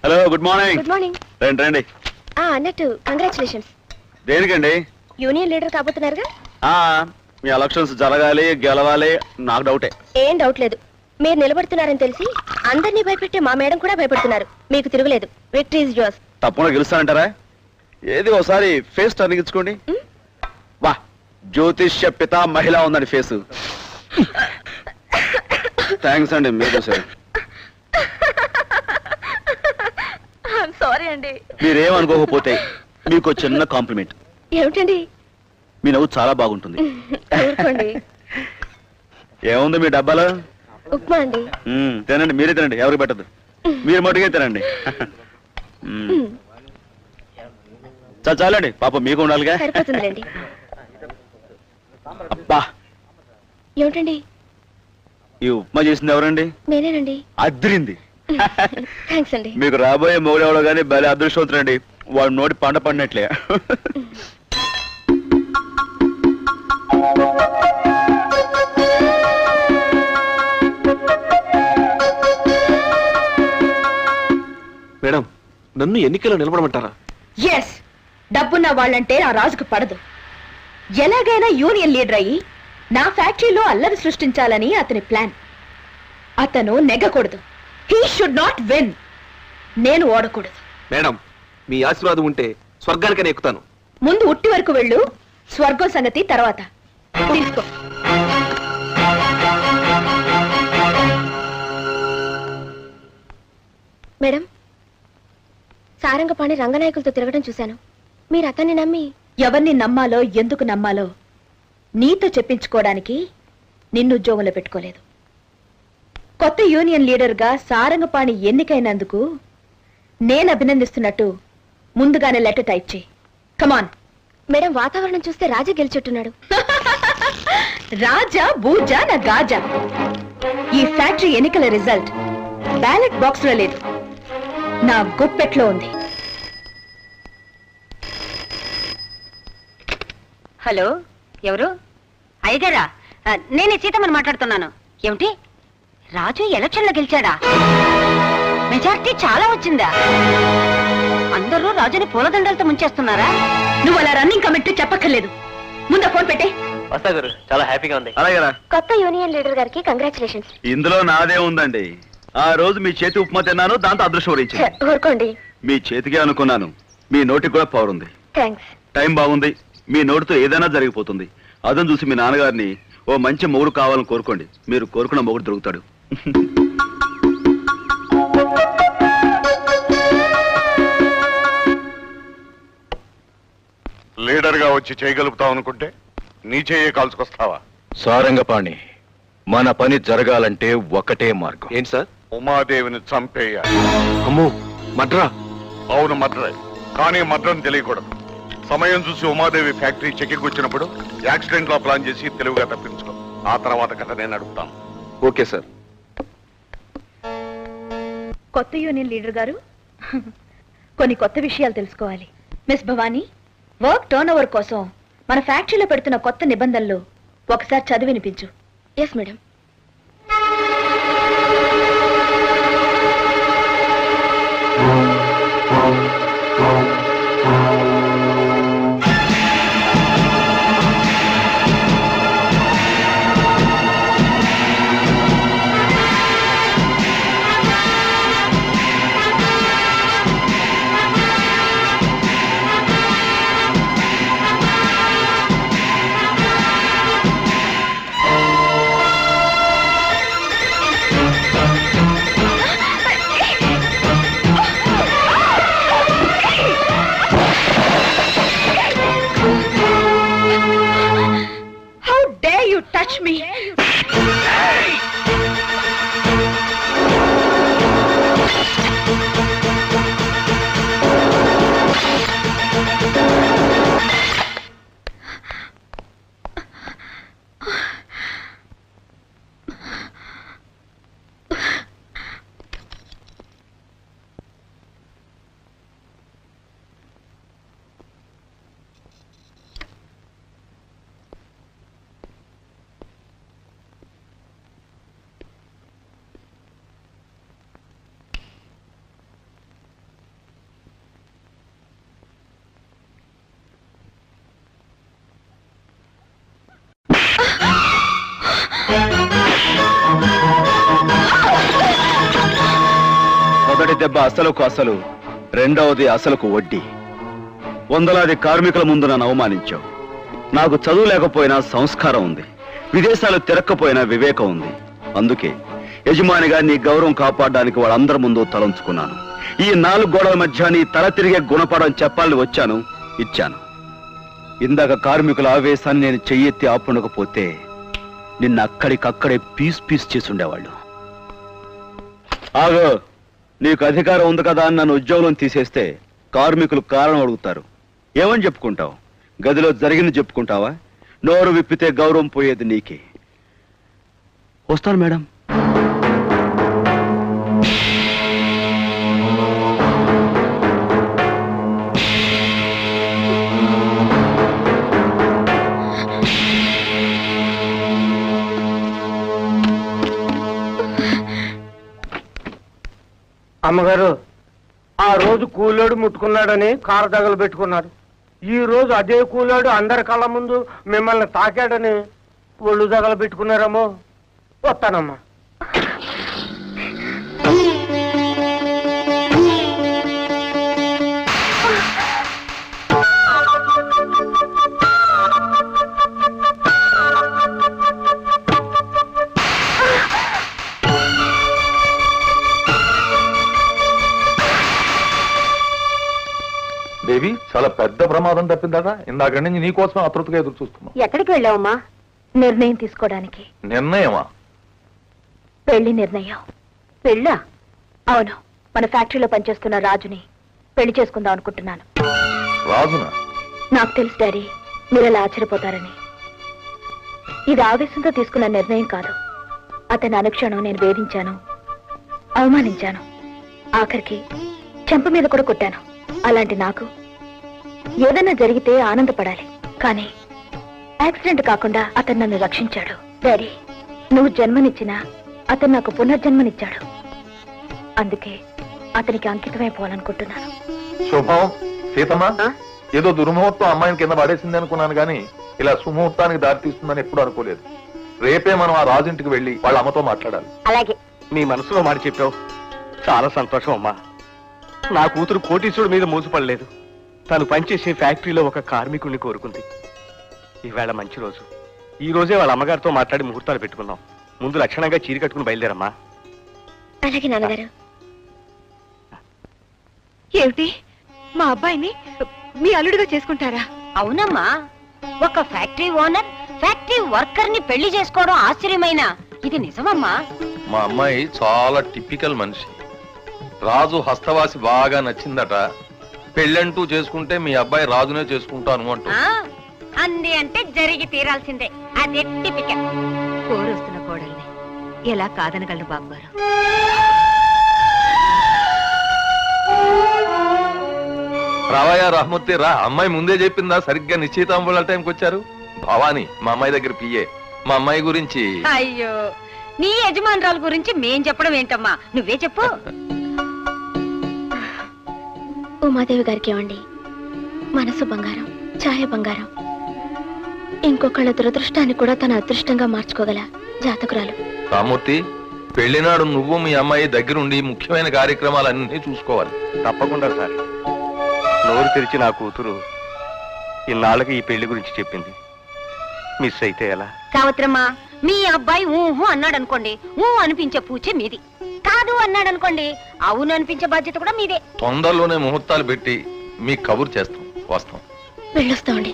Hello, good morning. Good morning. రండి రండి. అన్నట్టు కంగ్రాచులేషన్స్. దేనికండి? యూనియన్ లీడర్ కాబోతున్నారుగా. మీ ఎలక్షన్స్ జరగాలి, గెలవాలి. నాకు డౌటే. ఏం డౌట్ లేదు. మీరు నిలబడుతున్నారని తెలిసి అందరినీ భయపెట్టే మా మేడం కూడా భయపడుతున్నారు. మీకు తిరుగులేదు. Victory is yours. తప్పకుండా గెలుస్తానంటారా? ఏది ఒకసారి ఫేస్ టర్న్ ఇచ్చుకోండి. వా, జ్యోతిష్య పిత మహిళ ఉందండి ఫేస్. థ్యాంక్స్ అండి, మీరు సార్. సారీ అండి. మీరేమనుకోకపోతే మీకు చిన్న కాంప్లిమెంట్. ఏమిటండి? మీ నవ్వు చాలా బాగుంటుంది. ఊరుకోండి. ఏముంది మీ డబ్బాలో? ఉప్మా అండి. తినండి, మీరే తినండి, ఎవరికి పెట్టద్దు. మీరు మటుకే తినండి. చాలండి, పాప మీకు ఉండాలిగా. సరిపోతుందిలేండి. అబ్బా, ఏమిటండి? ఈ ఉప్మా చేసింది ఎవరండి? నేనేనండి. అద్రింది. థ్యాంక్స్ అండి. మీకు రాబోయే మొగుడెవడో గానీ భలే అదృష్టవంతుడండి. వాడు నోటి పంట పడినట్లే. మేడం, నన్ను ఎన్నికల్లో నిలబడమంటారా? ఎస్. డబ్బున్న వాళ్ళంటే ఆ రాజుకు పడదు. ఎలాగైనా యూనియన్ లీడర్ అయ్యి నా ఫ్యాక్టరీలో అల్లరి సృష్టించాలని అతని ప్లాన్. అతను నెగ్గకూడదు. He should not win. నేను ఓడకూడదు. మేడం, మీ ఆశీర్వాదం ఉంటే స్వర్గానికనే ఎక్కుతాను. ముందు ఉట్టి వరకు వెళ్ళు, స్వర్గం సంగతి తర్వాత. తీసుకో. మేడం, సారంగపాణి రంగనాయకులతో తిరగడం చూశాను. మీరు అతన్ని నమ్మి ఎవరిని నమ్మాలో ఎందుకు నమ్మాలో నీతో చెప్పించుకోవడానికి నిన్ను ఉద్యోగంలో పెట్టుకోలేదు. కొత్త యూనియన్ లీడర్గా సారంగపాణి ఎన్నికైనందుకు నేను అభినందిస్తున్నట్టు ముందుగానే లెటర్ టైప్ చేయి. కమాన్. మేడం, వాతావరణం చూస్తే రాజా గెలిచెట్టున్నాడు. రాజా బూజా నా గాజా. ఈ ఫ్యాక్టరీ ఎన్నికల రిజల్ట్ బ్యాలెట్ బాక్స్ లో లేదు, నా గుప్పెట్లో ఉంది. హలో, ఎవరు? అయ్యగారా? నేనే సీతమ్మని మాట్లాడుతున్నాను. ఏమిటి, రాజు ఎలక్షన్లో గెలిచాడా? మెజార్టీ చాలా వచ్చిందా? అందరూ రాజుని పూలదండలతో ముంచేస్తున్నారా? నువ్వు అలా రన్నింగ్ కమిటీ చెప్పక్కర్లేదు. ముందు ఫోన్ పెట్టే. వస్తా గురు, చాలా హ్యాపీగా ఉంది. అలాగేరా. కొత్త యూనియన్ లీడర్ గారికి కంగ్రాచులేషన్స్. ఇందులో నాదే ఉందండి. ఆ రోజు మీ చేతి ఉప్మా తిన్నాను, దాంతో అదృష్టం వరించింది. ఊరుకోండి. మీ చేతికే అనుకున్నాను. మీ నోటికి కూడా పవర్ ఉంది. థ్యాంక్స్. టైం బాగుంది. మీ నోటితో ఏదైనా జరిగిపోతుంది. అదని చూసి మీ నాన్నగారిని ఓ మంచి మొగుడు కావాలని కోరుకోండి. మీరు కోరుకున్న మొగుడు దొరుకుతాడు. లీడర్ గా వచ్చి చేయగలుగుతావు అనుకుంటే నీ చేయే కాల్చుకొస్తావా? సారంగపాణి, మన పని జరగాలంటే ఒకటే మార్గం. ఏంటి సార్? ఉమాదేవిని చంపేయాలి. అమ్మో, మడ్రా? అవును, మద్రే. కానీ మద్రం తెలియకూడదు. సమయం చూసి ఉమాదేవి ఫ్యాక్టరీ చెక్కి వచ్చినప్పుడు యాక్సిడెంట్ లో ప్లాన్ చేసి తెలివిగా తప్పించుకో. ఆ తర్వాత కథ నేను అడుగుతాను. Okay sir. కొత్త యూనియన్ లీడర్ గారు, కొన్ని కొత్త విషయాలు తెలుసుకోవాలి. Miss Bhavani, work turn over కోసం మన ఫ్యాక్టరీలో పెడుతున్న కొత్త నిబంధనలు ఒకసారి చదివి వినిపించు. Yes madam. మొదటి దెబ్బ అసలుకు అసలు, రెండవది అసలుకు వడ్డీ. వందలాది కార్మికుల ముందు నన్ను అవమానించావు. నాకు చదువు లేకపోయినా సంస్కారం ఉంది, విదేశాలు తిరక్కపోయినా వివేకం ఉంది. అందుకే యజమానిగా నీ గౌరవం కాపాడడానికి వాళ్ళందరి ముందు తలంచుకున్నాను. ఈ 4 గోడల మధ్య నీ తల తిరిగే గుణపాఠం చెప్పాలని వచ్చాను, ఇచ్చాను. ఇందాక కార్మికుల ఆవేశాన్ని నేను చెయ్యెత్తి ఆపుండకపోతే నిన్న అక్కడికక్కడే పీస్ చేసి ఉండేవాళ్ళు. ఆగో, నీకు అధికారం ఉంది కదా అని నన్ను ఉద్యోగం తీసేస్తే కార్మికులు కారణం అడుగుతారు. ఏమని చెప్పుకుంటావు? గదిలో జరిగింది చెప్పుకుంటావా? నోరు విప్పితే గౌరవం పోయేది నీకే. వస్తాను మేడం. అమ్మగారు, ఆ రోజు కూలోడు ముట్టుకున్నాడని కారు తగలు పెట్టుకున్నారు. ఈ రోజు అదే కూలోడు అందరి కళ్ళ ముందు మిమ్మల్ని తాకాడని ఒళ్ళు తగల పెట్టుకున్నారమ్మో. వస్తానమ్మా. దేవి, చాలా పెద్ద ప్రమాదం తప్పిందట. ఇందాక నుంచి నీకోసం అతృతగా ఎదురు చూస్తున్నాం. ఎక్కడికి వెళ్ళావమ్మా? నిర్ణయం తీసుకోవడానికి. నిర్ణయమా? పెళ్లి నిర్ణయం. పెళ్ళా? అవును, మన ఫ్యాక్టరీలో పనిచేస్తున్న రాజుని పెళ్లి చేసుకుందాం అనుకుంటున్నాను. రాజునా? నాకు తెలుసు డాడీ, మీరు అలా ఆశ్చర్యపోతారని. ఇది ఆవేశంతో తీసుకున్న నిర్ణయం కాదు. అతని అనుక్షణం నేను వేధించాను, అవమానించాను, ఆఖరికి చెంప మీద కూడా కొట్టాను. అలాంటి నాకు ఏదైనా జరిగితే ఆనందపడాలి, కానీ యాక్సిడెంట్ కాకుండా అతను నన్ను రక్షించాడు. డాడీ, నువ్వు జన్మనిచ్చినా అతను నాకు పునర్జన్మనిచ్చాడు. అందుకే అతనికి అంకితమైపోవాలనుకుంటున్నాను. శుభం. సీతమ్మా, ఏదో దుర్ముహూర్తం అమ్మాయిని కింద పడేసింది అనుకున్నాను గాని ఇలా సుముహూర్తానికి దారి తీస్తుందని ఎప్పుడు అనుకోలేదు. రేపే మనం ఆ రాజుంటికి వెళ్ళి వాళ్ళ అమ్మతో మాట్లాడాలి. అలాగే. నీ మనసులో మాట చెప్పావు. చాలా సంతోషం అమ్మా. నా కూతురు కోటీశ్వరుడి మీద మోసపడలేదు. తను పనిచేసే ఫ్యాక్టరీలో ఒక కార్మికుడిని కోరుకుంది. ఈవేళ మంచి రోజు. ఈ రోజే వాళ్ళ అమ్మగారితో మాట్లాడి ముహూర్తాలు పెట్టుకుందాం. ముందు లక్షణంగా చీర కట్టుకుని బయలుదేరమ్మా. అలాగే నాన్నగారు. ఏమిటి, మా అబ్బాయిని మీ అల్లుడిగా చేసుకుంటారా? అవునమ్మా, ఒక ఫ్యాక్టరీ ఓనర్ ఫ్యాక్టరీ వర్కర్ ని పెళ్లి చేసుకోవడం ఆశ్చర్యమైన ఇది నిజమమ్మా. మా అమ్మాయి చాలా టిపికల్ మనిషి. రాజు హస్తవాసి బాగా నచ్చిందట. పెళ్ళంటూ చేసుకుంటే మీ అబ్బాయి రాజునే చేసుకుంటాను అంటూ. అంది అంటే జరిగి తీరాల్సిందే. అది టిపికల్. కోరొస్తున్న కోడల్ని ఎలా కాదనగలరు బాబు గారు? రావయ్యా రహమూర్తి రా. అమ్మాయి ముందే చెప్పిందా? సరిగ్గా నిశ్చితాంబుల టైంకి వచ్చారు. భవాని మా అమ్మాయి దగ్గర పియ్యే. మా అమ్మాయి గురించి. అయ్యో, నీ యజమానురాలు గురించి మేం చెప్పడం ఏంటమ్మా, నువ్వే చెప్పు. ఉమాదేవి గారికి ఏమండి, మనసు బంగారం, ఛాయ బంగారం. ఇంకొకళ్ళ దురదృష్టాన్ని కూడా తన అదృష్టంగా మార్చుకోగల జాతకురాలు. రామూర్తి, పెళ్లినాడు నువ్వు మీ అమ్మాయి దగ్గరుండి ముఖ్యమైన కార్యక్రమాలన్నీ చూసుకోవాలి. తప్పకుండా సార్. నోరు తెరిచి నా కూతురు ఇన్నాళ్ళకి ఈ పెళ్లి గురించి చెప్పింది. మిస్ అయితే ఎలా? సావిత్రమ్మా, మీ అబ్బాయి ఊహు అన్నాడు అనుకోండి, ఊ అనిపించే పూచే మీది. కాదు అన్నాడు అనుకోండి, అవును అనిపించే బాధ్యత కూడా మీదే. తొందరలోనే ముహూర్తాలు పెట్టి మీకు కబురు చేస్తాం. వస్తాం. వెళ్ళొస్తామండి.